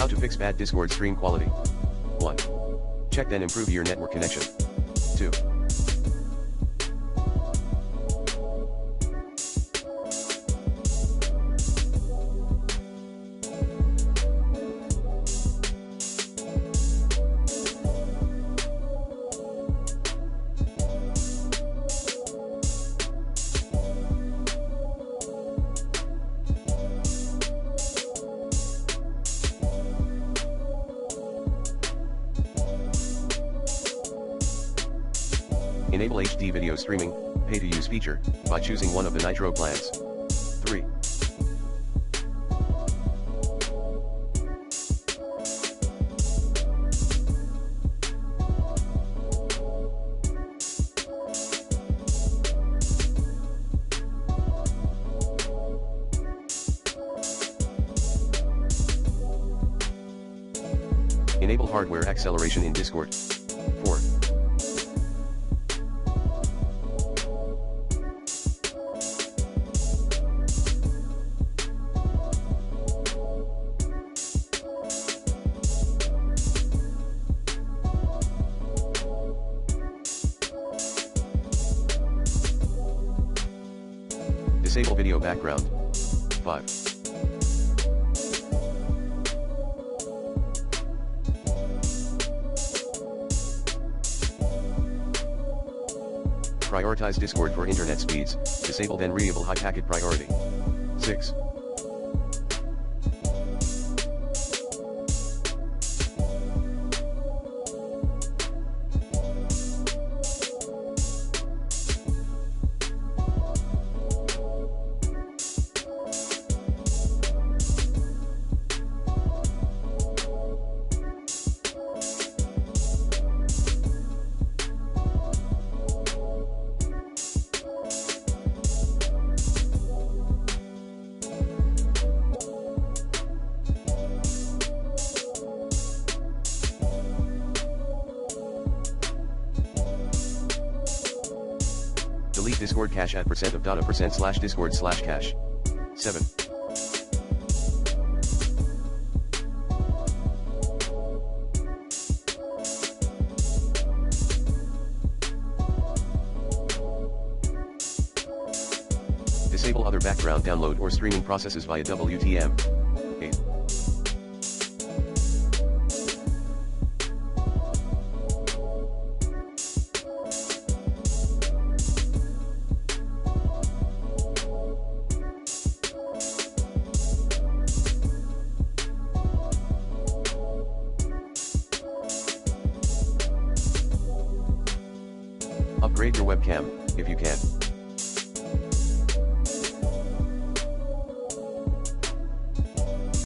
How to fix bad Discord stream quality. 1. Check then improve your network connection. 2. Enable HD video streaming, pay to use feature, by choosing one of the Nitro plans. 3. Enable hardware acceleration in Discord. 4. Disable video background. 5. Prioritize Discord for internet speeds, disable then re-enable high packet priority. 6. Delete Discord cache at %of data %/Discord/cache. 7. Disable other background download or streaming processes via WTM. 8. Upgrade your webcam, if you can.